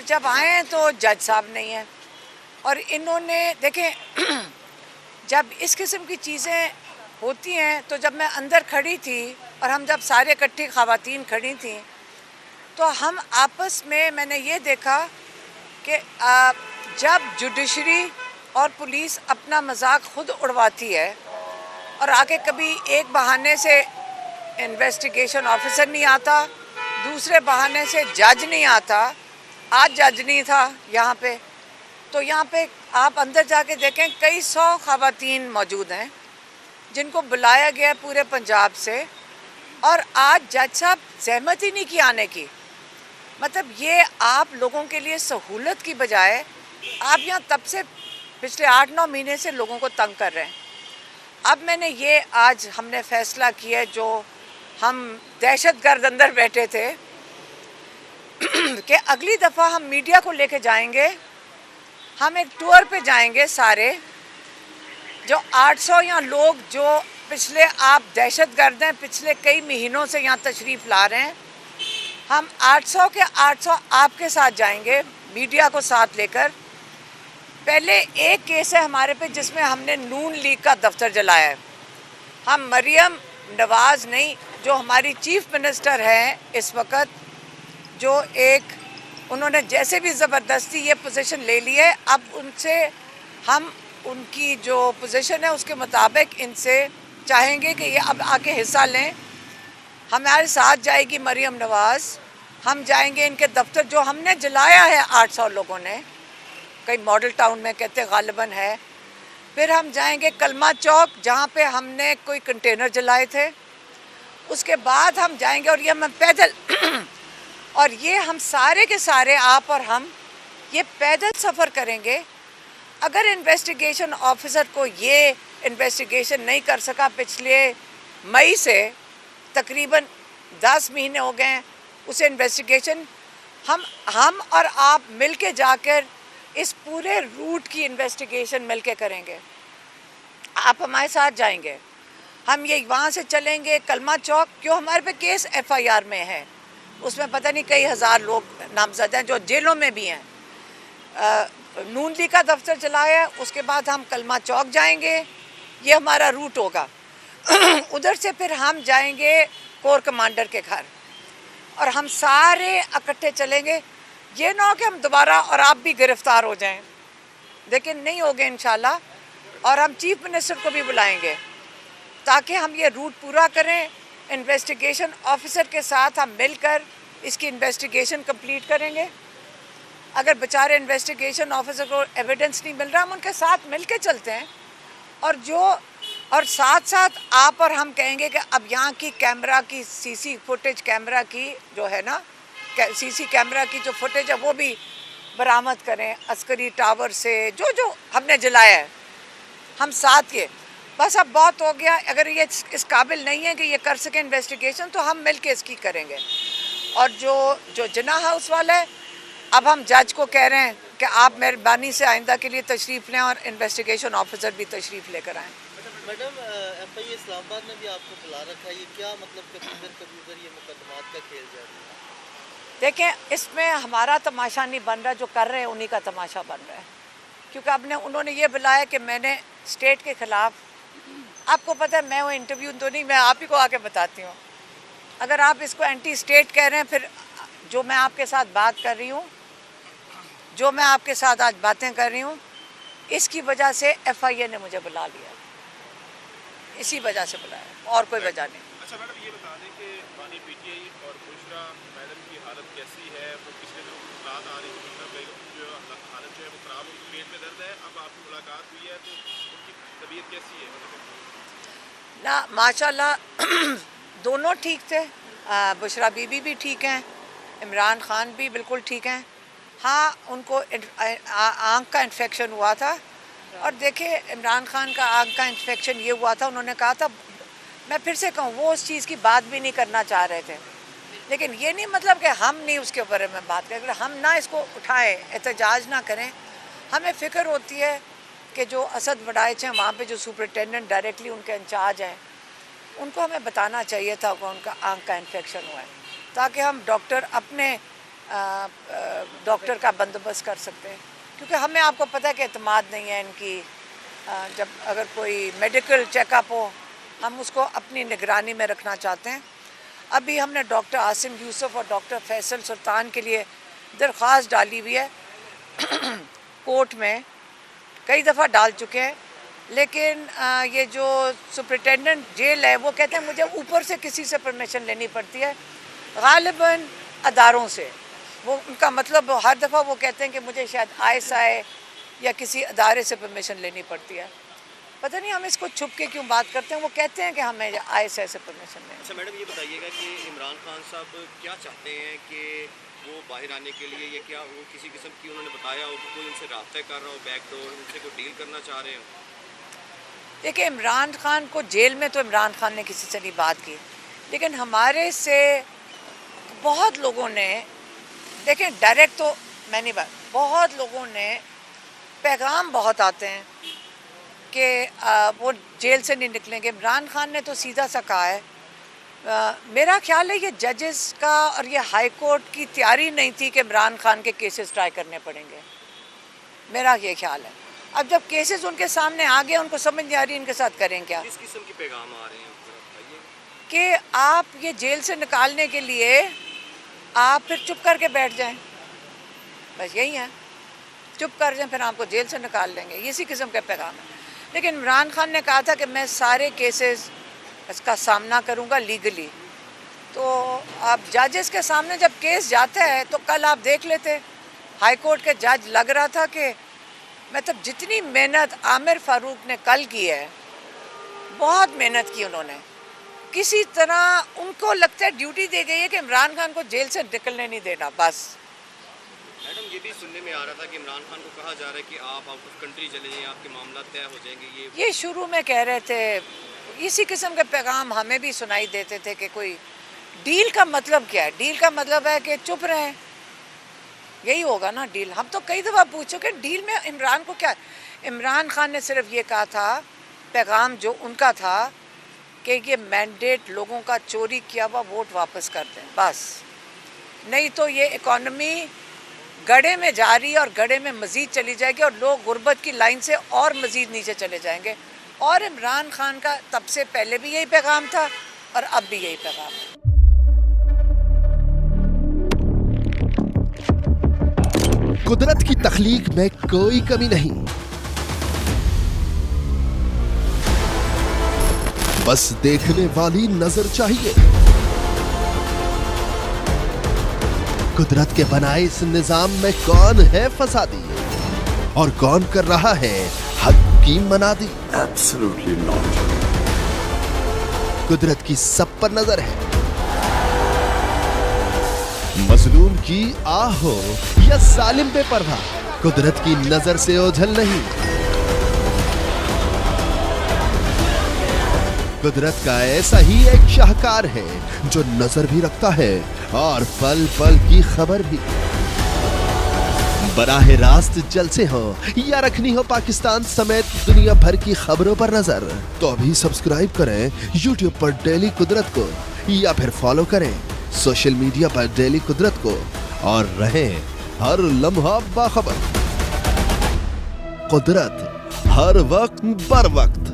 और जब आए तो जज साहब नहीं है। और इन्होंने देखें जब इस किस्म की चीज़ें होती हैं तो जब मैं अंदर खड़ी थी और हम जब सारे इकट्ठी ख़वातीन खड़ी थी तो हम आपस में मैंने ये देखा कि जब जुडिशरी और पुलिस अपना मजाक खुद उड़वाती है और आके कभी एक बहाने से इन्वेस्टिगेशन ऑफिसर नहीं आता, दूसरे बहाने से जज नहीं आता, आज जज नहीं था यहाँ पे, तो यहाँ पे आप अंदर जाके देखें कई 100 ख़वातीन मौजूद हैं जिनको बुलाया गया पूरे पंजाब से और आज जज साहब सहमत ही नहीं की आने की। मतलब ये आप लोगों के लिए सहूलत की बजाय आप यहाँ तब से पिछले 8-9 महीने से लोगों को तंग कर रहे हैं। अब मैंने ये आज हमने फ़ैसला किया जो हम दहशतगर्द अंदर बैठे थे कि अगली दफ़ा हम मीडिया को लेके जाएंगे, हम एक टूर पे जाएंगे सारे, जो 800 यहाँ लोग जो पिछले आप दहशतगर्द हैं पिछले कई महीनों से यहाँ तशरीफ़ ला रहे हैं, हम 800 के 800 आपके साथ जाएंगे मीडिया को साथ लेकर। पहले एक केस है हमारे पे जिसमें हमने नून लीग का दफ्तर जलाया है। हम मरियम नवाज़ नहीं, जो हमारी चीफ मिनिस्टर हैं इस वक्त, जो एक उन्होंने जैसे भी ज़बरदस्ती ये पोजीशन ले ली है, अब उनसे हम उनकी जो पोजीशन है उसके मुताबिक इनसे चाहेंगे कि ये अब आके हिस्सा लें। हमारे साथ जाएगी मरियम नवाज़, हम जाएंगे इनके दफ्तर जो हमने जलाया है 800 लोगों ने, कई मॉडल टाउन में कहते गालिबन है। फिर हम जाएंगे कलमा चौक जहाँ पे हमने कोई कंटेनर जलाए थे। उसके बाद हम जाएंगे और ये हम पैदल और ये हम सारे के सारे आप और हम ये पैदल सफ़र करेंगे। अगर इन्वेस्टिगेशन ऑफिसर को ये इन्वेस्टिगेशन नहीं कर सका पिछले मई से, तकरीबन 10 महीने हो गए हैं उसे इन्वेस्टिगेशन, हम और आप मिल के जाकर इस पूरे रूट की इन्वेस्टिगेशन मिल के करेंगे। आप हमारे साथ जाएंगे, हम ये वहाँ से चलेंगे कलमा चौक, क्यों हमारे पे केस FIR में है, उसमें पता नहीं कई हज़ार लोग नामजद हैं जो जेलों में भी हैं। नून लीग का दफ्तर चलाया, उसके बाद हम कलमा चौक जाएंगे, ये हमारा रूट होगा। उधर से फिर हम जाएंगे कोर कमांडर के घर और हम सारे इकट्ठे चलेंगे। ये ना हो कि हम दोबारा और आप भी गिरफ्तार हो जाएं, लेकिन नहीं होगे इंशाल्लाह। और हम चीफ मिनिस्टर को भी बुलाएंगे ताकि हम ये रूट पूरा करें। इन्वेस्टिगेशन ऑफिसर के साथ हम मिलकर इसकी इन्वेस्टिगेशन कंप्लीट करेंगे। अगर बेचारे इन्वेस्टिगेशन ऑफिसर को एविडेंस नहीं मिल रहा, हम उनके साथ मिल के चलते हैं। और साथ साथ आप और हम कहेंगे कि अब यहाँ की कैमरा की CC फुटेज, कैमरा की जो है ना CC कैमरा की जो फुटेज है वो भी बरामद करें अस्करी टावर से, जो हमने जलाया है हम साथ ये। बस अब बहुत हो गया, अगर ये इस काबिल नहीं है कि ये कर सके इन्वेस्टिगेशन तो हम मिल के इसकी करेंगे। और जो जिना हाउस वाला है, अब हम जज को कह रहे हैं कि आप मेहरबानी से आइंदा के लिए तशरीफ़ लें और इन्वेस्टिगेशन ऑफिसर भी तशरीफ़ लेकर आएँ। मैडम, FI इस्लामाबाद ने भी आपको बुला रखा है, ये क्या मतलब कभी उधर ये मुकदमात का खेल जा रहा है? देखें, इसमें हमारा तमाशा नहीं बन रहा, जो कर रहे हैं उन्हीं का तमाशा बन रहा है। क्योंकि उन्होंने ये बुलाया कि मैंने स्टेट के ख़िलाफ़, आपको पता है मैं वो इंटरव्यू तो नहीं, मैं आप ही को आके बताती हूँ। अगर आप इसको एंटी स्टेट कह रहे हैं, फिर जो मैं आपके साथ बात कर रही हूँ, जो मैं आपके साथ आज बातें कर रही हूँ, इसकी वजह से FIA ने मुझे बुला लिया, इसी वजह से बुलाया और कोई वजह नहीं। अच्छा मैडम, ये बता दें कि बानी PTI और बुशरा मैडम की हालत कैसी है? वो पिछले दिनों रात आ रही थी, बुशरा बेगम जो हालत जो है वो ख़राब हो, पेट में दर्द है, अब आपकी मुलाकात हुई है तो उनकी तबीयत कैसी है? ना माशाल्लाह दोनों ठीक थे, बुशरा बीबी भी ठीक हैं, इमरान खान भी बिल्कुल ठीक हैं। हाँ, उनको आँख का इन्फेक्शन हुआ था। और देखिए, इमरान खान का आँख का इन्फेक्शन ये हुआ था, उन्होंने कहा था, मैं फिर से कहूँ, वो उस चीज़ की बात भी नहीं करना चाह रहे थे, लेकिन ये नहीं मतलब कि हम नहीं उसके बारे में बात करें, हम ना इसको उठाएं, एहतजाज ना करें। हमें फ़िक्र होती है कि जो असद वडाइच हैं वहाँ पे जो सुपरिटेंडेंट डायरेक्टली उनके इंचार्ज हैं, उनको हमें बताना चाहिए था कि उनका आँख का इन्फेक्शन हुआ है, ताकि हम डॉक्टर अपने डॉक्टर का बंदोबस्त कर सकते हैं, क्योंकि हमें आपको पता है कि एतमाद नहीं है इनकी। जब अगर कोई मेडिकल चेकअप हो हम उसको अपनी निगरानी में रखना चाहते हैं। अभी हमने डॉक्टर आसिम यूसुफ और डॉक्टर फैसल सुल्तान के लिए दरख्वास्त डाली हुई है कोर्ट में, कई दफ़ा डाल चुके हैं, लेकिन ये जो सुपरिटेंडेंट जेल है वो कहते हैं मुझे ऊपर से किसी से परमिशन लेनी पड़ती है, गालिबन अदारों से। वो उनका मतलब हर दफ़ा वो कहते हैं कि मुझे शायद ISI या किसी अदारे से परमिशन लेनी पड़ती है। पता नहीं हम इसको छुप के क्यों बात करते हैं। वो कहते हैं कि हमें ISI से परमिशन लेनी। अच्छा मैडम, ये बताइएगा कि इमरान खान साहब क्या चाहते हैं कि वो बाहर आने के लिए, या क्या वो किसी किस्म की उन्होंने बताया हो कि कोई उनसे राब्ता कर रहा हो, बैकडोर उनसे कोई डील करना चाह रहे हो? देखिए, इमरान खान को जेल में तो इमरान खान ने किसी से नहीं बात की, लेकिन हमारे से बहुत लोगों ने, देखें डायरेक्ट तो मैं नहीं बात, बहुत लोगों ने पैगाम बहुत आते हैं कि वो जेल से नहीं निकलेंगे। इमरान खान ने तो सीधा सा कहा है। मेरा ख्याल है ये जजेस का और ये हाई कोर्ट की तैयारी नहीं थी कि इमरान खान के केसेस ट्राई करने पड़ेंगे, मेरा ये ख्याल है। अब जब केसेस उनके सामने आ गए, उनको समझ नहीं आ रही इनके साथ करें क्या। किस किस्म के पैगाम आ रहे हैं कि आप ये जेल से निकालने के लिए आप फिर चुप करके बैठ जाएं, बस यही है, चुप कर जाएं फिर आपको जेल से निकाल लेंगे, इसी किस्म का पैगाम है। लेकिन इमरान खान ने कहा था कि मैं सारे केसेस इसका सामना करूंगा लीगली। तो अब जजेस के सामने जब केस जाता है तो कल आप देख लेते, हाई कोर्ट के जज लग रहा था कि मतलब जितनी मेहनत आमिर फारूक ने कल की है, बहुत मेहनत की उन्होंने, किसी तरह उनको लगता है ड्यूटी दी गई है कि इमरान खान को जेल से निकलने नहीं देना बस। मैडम, ये भी सुनने में आ रहा था कि इमरान खान को कहा जा रहा है कि आप आउट ऑफ कंट्री चले जाइए, आपके मामला तय हो जाएंगे। ये शुरू में कह रहे थे, इसी किस्म के पैगाम हमें भी सुनाई देते थे कि कोई डील का मतलब क्या है। डील का मतलब है कि चुप रहें, यही होगा ना डील। हम तो कई दफ़ा पूछ चुके डील में इमरान को क्या। इमरान खान ने सिर्फ ये कहा था, पैगाम जो उनका था कि ये मैंडेट लोगों का चोरी किया हुआ वोट वापस कर दें बस, नहीं तो ये इकॉनमी गड्ढे में जा रही है और गड्ढे में मज़ीद चली जाएगी और लोग गुर्बत की लाइन से और मज़ीद नीचे चले जाएंगे। और इमरान खान का तब से पहले भी यही पैगाम था और अब भी यही पैगाम है। कुदरत की तख्लीक में कोई कमी नहीं, बस देखने वाली नजर चाहिए। कुदरत के बनाए इस निजाम में कौन है फसादी और कौन कर रहा है हद की मनादी? Absolutely not. कुदरत की सब पर नजर है, मजलूम की आह हो या सालिम बेपरवाह, कुदरत की नजर से ओझल नहीं। कुदरत का ऐसा ही एक शाहकार है जो नजर भी रखता है और पल पल की खबर भी। बराह रास्त जलसे हो या रखनी हो पाकिस्तान समेत दुनिया भर की खबरों पर नजर, तो अभी सब्सक्राइब करें YouTube पर डेली कुदरत को, या फिर फॉलो करें सोशल मीडिया पर डेली कुदरत को और रहें हर लम्हा बाखबर। कुदरत हर वक्त बर वक्त।